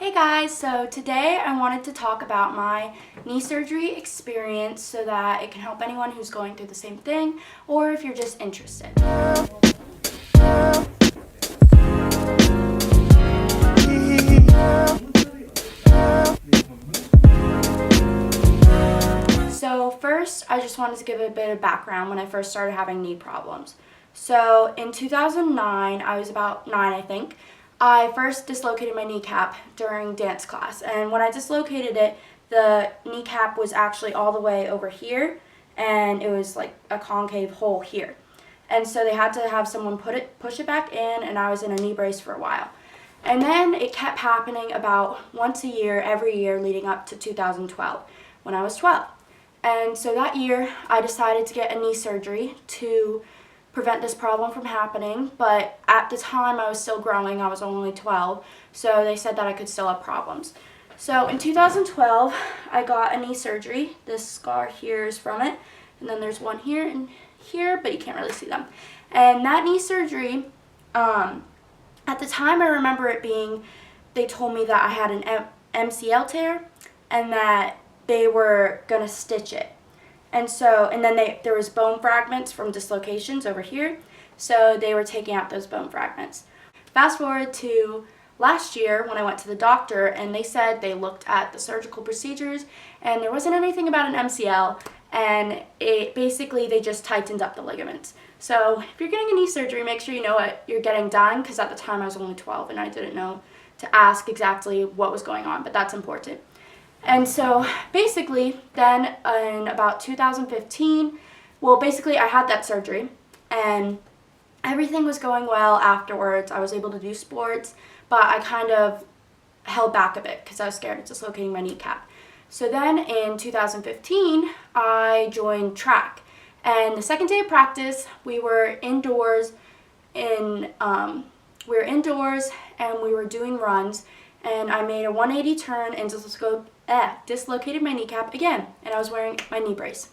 Hey guys, so today I wanted to talk about my knee surgery experience so that it can help anyone who's going through the same thing or if you're just interested. So first, I just wanted to give a bit of background when I first started having knee problems. So in 2009, I was about 9 I think, I first dislocated my kneecap during dance class, and when I dislocated it, the kneecap was actually all the way over here, and it was like a concave hole here. And so they had to have someone push it back in, and I was in a knee brace for a while. And then it kept happening about once a year, every year, leading up to 2012, when I was 12. And so that year, I decided to get a knee surgery to prevent this problem from happening, but at the time I was still growing. I was only 12, so they said that I could still have problems. So in 2012, I got a knee surgery. This scar here is from it, and then there's one here and here, but you can't really see them. And that knee surgery, at the time I remember it being, they told me that I had an MCL tear and that they were gonna stitch it. And then there was bone fragments from dislocations over here, so they were taking out those bone fragments. Fast forward to last year when I went to the doctor, and they said they looked at the surgical procedures and there wasn't anything about an MCL, and they just tightened up the ligaments. So if you're getting a knee surgery, make sure you know what you're getting done, because at the time I was only 12 and I didn't know to ask exactly what was going on, but that's important. And so basically then in about 2015, I had that surgery and everything was going well afterwards. I was able to do sports, but I kind of held back a bit because I was scared of dislocating my kneecap. So then in 2015, I joined track. And the second day of practice, we were indoors and we were doing runs, and I made a 180 turn and dislocated my kneecap again, and I was wearing my knee brace.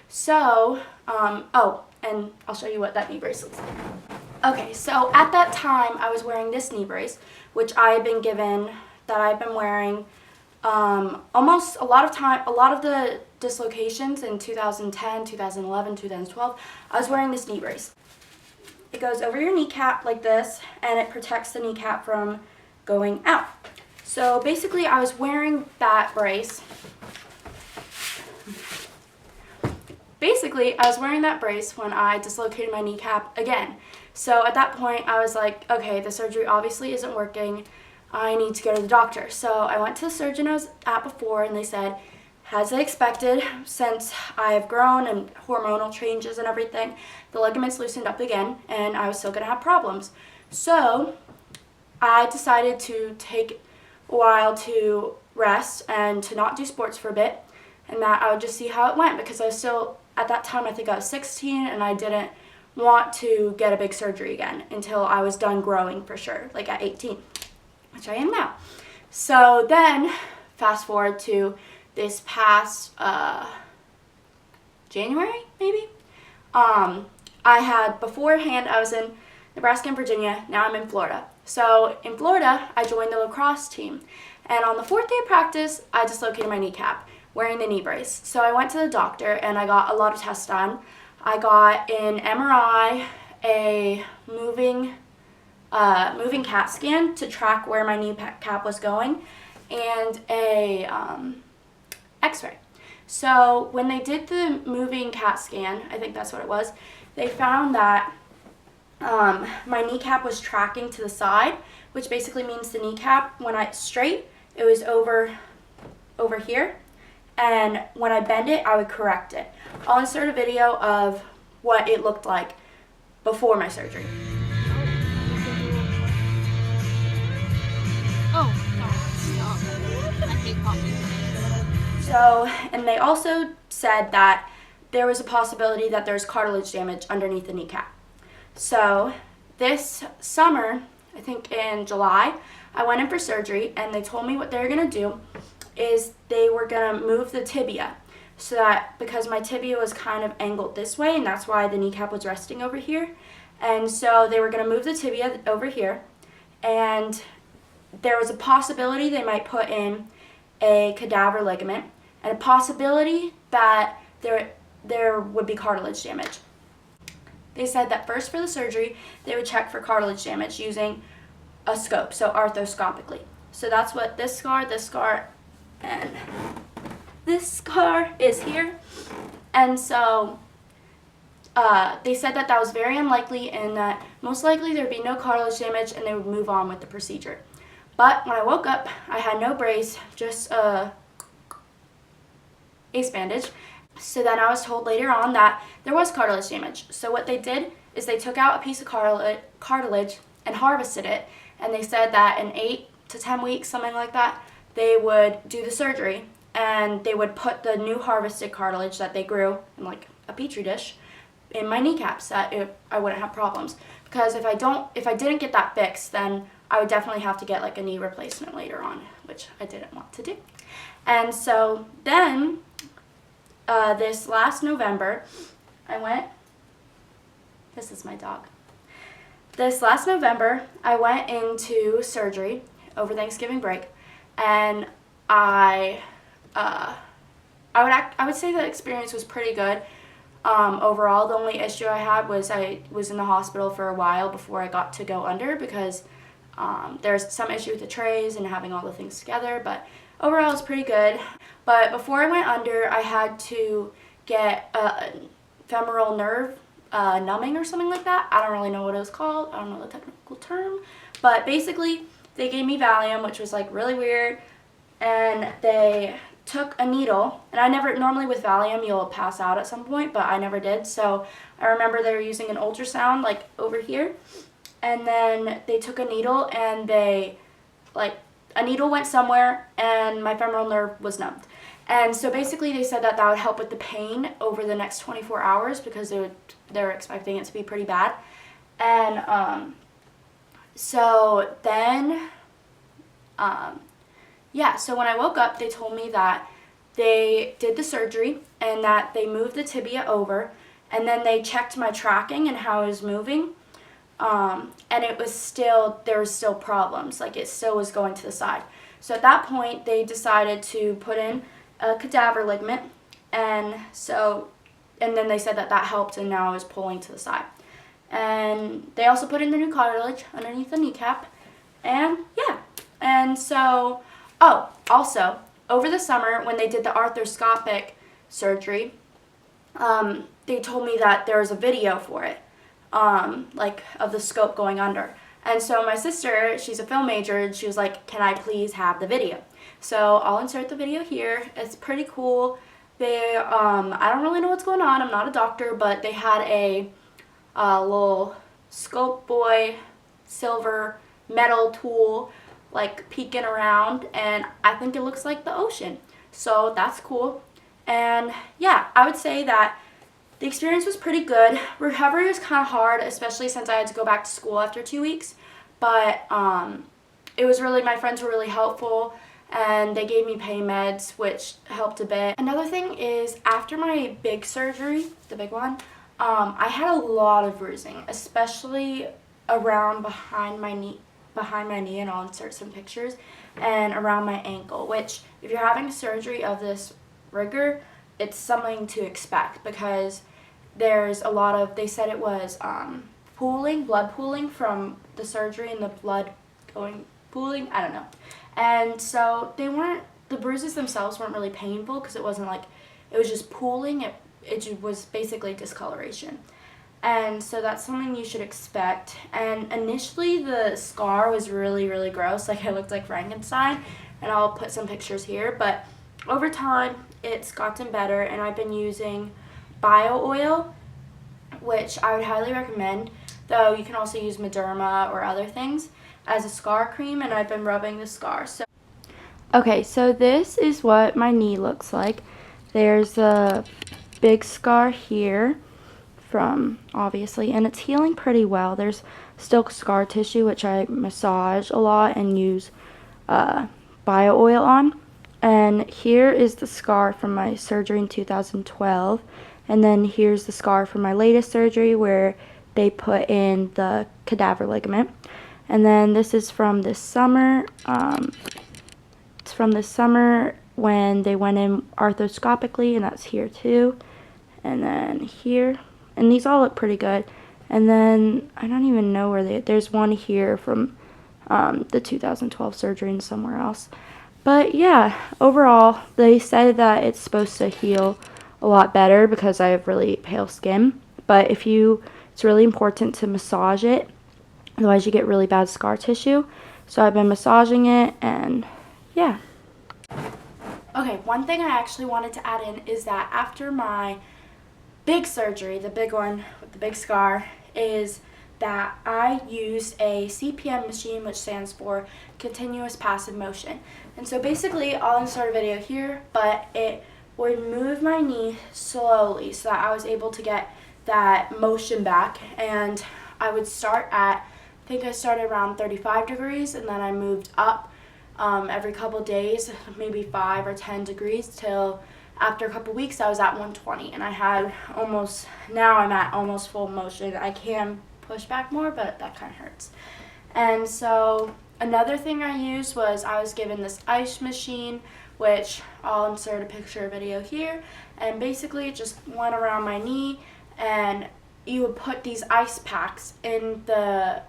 So, and I'll show you what that knee brace looks like. Okay, so at that time, I was wearing this knee brace, which I had been given, that I've been wearing almost a lot of the dislocations in 2010, 2011, 2012, I was wearing this knee brace. It goes over your kneecap like this, and it protects the kneecap from going out. So basically, I was wearing that brace. When I dislocated my kneecap again. So at that point, I was like, okay, the surgery obviously isn't working. I need to go to the doctor. So I went to the surgeon I was at before, and they said, as I expected, since I have grown and hormonal changes and everything, the ligaments loosened up again, and I was still going to have problems. So I decided to take a while to rest and to not do sports for a bit, and that I would just see how it went, because I was still, at that time I think I was 16, and I didn't want to get a big surgery again until I was done growing for sure, like at 18, which I am now. So then, fast forward to this past January, maybe? Beforehand I was in Nebraska and Virginia, now I'm in Florida. So in Florida, I joined the lacrosse team, and on the 4th day of practice, I dislocated my kneecap wearing the knee brace. So I went to the doctor and I got a lot of tests done. I got an MRI, a moving CAT scan to track where my kneecap was going, and a X-ray. So when they did the moving CAT scan, I think that's what it was, they found that my kneecap was tracking to the side, which basically means the kneecap, when I straight, it was over here, and when I bend it, I would correct it. I'll insert a video of what it looked like before my surgery. Oh, stop. I hate coffee. So, and they also said that there was a possibility that there's cartilage damage underneath the kneecap. So this summer, I think in July, I went in for surgery, and they told me what they were going to do is they were going to move the tibia, so that, because my tibia was kind of angled this way, and that's why the kneecap was resting over here, and so they were going to move the tibia over here, and there was a possibility they might put in a cadaver ligament, and a possibility that there would be cartilage damage. They said that first for the surgery, they would check for cartilage damage using a scope, so arthroscopically. So that's what this scar, and this scar is here. And so they said that that was very unlikely and that most likely there would be no cartilage damage and they would move on with the procedure. But when I woke up, I had no brace, just a ace bandage. So then I was told later on that there was cartilage damage. So what they did is they took out a piece of cartilage and harvested it. And they said that in 8 to 10 weeks, something like that, they would do the surgery and they would put the new harvested cartilage that they grew in like a petri dish in my kneecaps, that I wouldn't have problems. Because if I didn't get that fixed, then I would definitely have to get like a knee replacement later on, which I didn't want to do. And so then this last November, this is my dog. This last November, I went into surgery over Thanksgiving break, and I would say the experience was pretty good. Overall, the only issue I had was I was in the hospital for a while before I got to go under because there's some issue with the trays and having all the things together, but overall it's pretty good. But before I went under, I had to get femoral nerve numbing or something like that. I don't really know what it was called. I don't know the technical term, but basically they gave me Valium, which was like really weird, and they took a needle, and I never, normally with Valium you'll pass out at some point, but I never did. So I remember they were using an ultrasound like over here, and then they took a needle and a needle went somewhere and my femoral nerve was numbed. And so basically they said that would help with the pain over the next 24 hours because they're expecting it to be pretty bad. And so then so when I woke up, they told me that they did the surgery and that they moved the tibia over, and then they checked my tracking and how it was moving, and there was still problems, like it still was going to the side. So at that point, they decided to put in a cadaver ligament, and then they said that helped, and now I was pulling to the side. And they also put in the new cartilage underneath the kneecap, and so, also, over the summer when they did the arthroscopic surgery, they told me that there was a video for it, of the scope going under. And so my sister, she's a film major, and she was like, can I please have the video? So I'll insert the video here. It's pretty cool. I don't really know what's going on. I'm not a doctor, but they had a little scope boy silver metal tool like peeking around, and I think it looks like the ocean. So that's cool. And yeah, I would say that the experience was pretty good. Recovery was kind of hard, especially since I had to go back to school after 2 weeks. But it was really, my friends were really helpful, and they gave me pain meds, which helped a bit. Another thing is, after my big surgery, the big one, I had a lot of bruising, especially around behind my knee, and I'll insert some pictures, and around my ankle, which if you're having surgery of this rigor, it's something to expect because there's a lot of, they said it was blood pooling from the surgery and the blood pooling, I don't know. And so the bruises themselves weren't really painful because it wasn't like, it was just pooling, it was basically discoloration. And so that's something you should expect. And initially the scar was really, really gross, like I looked like Frankenstein, and I'll put some pictures here, but over time it's gotten better, and I've been using bio oil, which I would highly recommend, though you can also use Mederma or other things as a scar cream, and I've been rubbing the scar. Okay, so this is what my knee looks like. There's a big scar here obviously, and it's healing pretty well. There's still scar tissue, which I massage a lot and use bio oil on. And here is the scar from my surgery in 2012, and then here's the scar from my latest surgery where they put in the cadaver ligament. And then this is from this summer. It's from this summer when they went in arthroscopically, and that's here too. And then here. And these all look pretty good. And then I don't even know where there's one here from the 2012 surgery and somewhere else. But yeah, overall, they said that it's supposed to heal a lot better because I have really pale skin. But it's really important to massage it, otherwise you get really bad scar tissue. So I've been massaging it, and yeah. Okay, one thing I actually wanted to add in is that after my big surgery, the big one with the big scar, is that I used a CPM machine, which stands for continuous passive motion. And so basically, I'll insert a video here, but it would move my knee slowly so that I was able to get that motion back. And I would start at, I think I started around 35 degrees, and then I moved up every couple days, maybe 5 or 10 degrees, till after a couple weeks I was at 120, and now I'm at almost full motion. I can push back more, but that kind of hurts. And so another thing I used was I was given this ice machine, which I'll insert a picture or video here, and basically it just went around my knee, and you would put these ice packs in the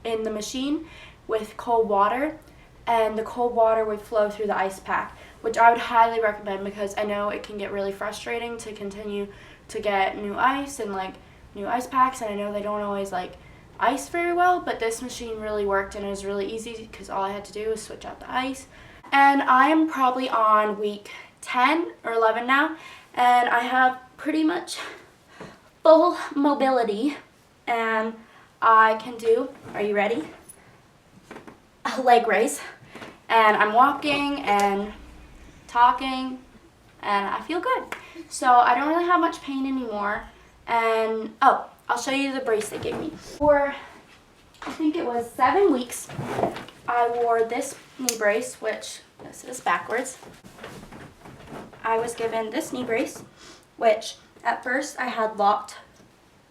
machine with cold water, and the cold water would flow through the ice pack, which I would highly recommend because I know it can get really frustrating to continue to get new ice and like new ice packs, and I know they don't always like ice very well, but this machine really worked, and it was really easy because all I had to do was switch out the ice. And I am probably on week 10 or 11 now, and I have pretty much full mobility, and I can do, are you ready? A leg raise. And I'm walking and talking, and I feel good. So I don't really have much pain anymore. And oh, I'll show you the brace they gave me. For, I think it was 7 weeks, I wore this knee brace, which this is backwards. I was given this knee brace, which at first I had locked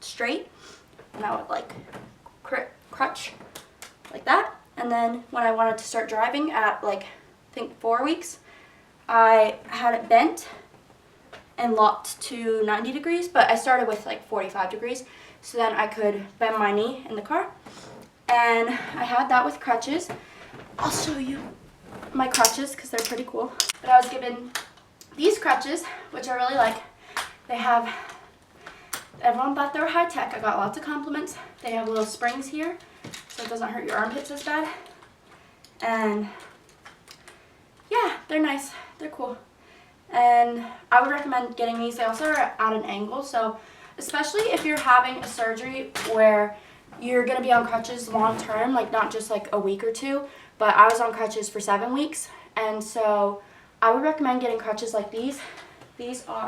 straight, and I would like crutch like that. And then when I wanted to start driving at like, I think 4 weeks, I had it bent and locked to 90 degrees, but I started with like 45 degrees, so then I could bend my knee in the car. And I had that with crutches. I'll show you my crutches because they're pretty cool. But I was given these crutches, which I really like. Everyone thought they were high tech. I got lots of compliments. They have little springs here, so it doesn't hurt your armpits as bad. And yeah, they're nice. They're cool. And I would recommend getting these. They also are at an angle, so especially if you're having a surgery where you're going to be on crutches long term, like not just like a week or two, but I was on crutches for 7 weeks, and so I would recommend getting crutches like these. These are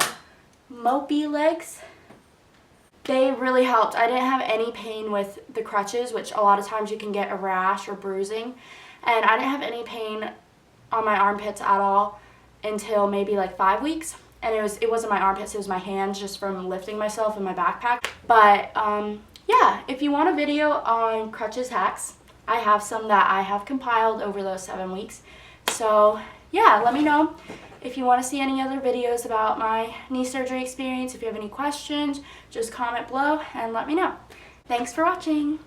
Mopey legs. They really helped. I didn't have any pain with the crutches, which a lot of times you can get a rash or bruising, and I didn't have any pain on my armpits at all until maybe like 5 weeks. And it wasn't my armpits, it was my hands, just from lifting myself in my backpack. But yeah, if you want a video on crutches hacks, I have some that I have compiled over those 7 weeks. So yeah, let me know if you want to see any other videos about my knee surgery experience. If you have any questions, just comment below and let me know. Thanks for watching.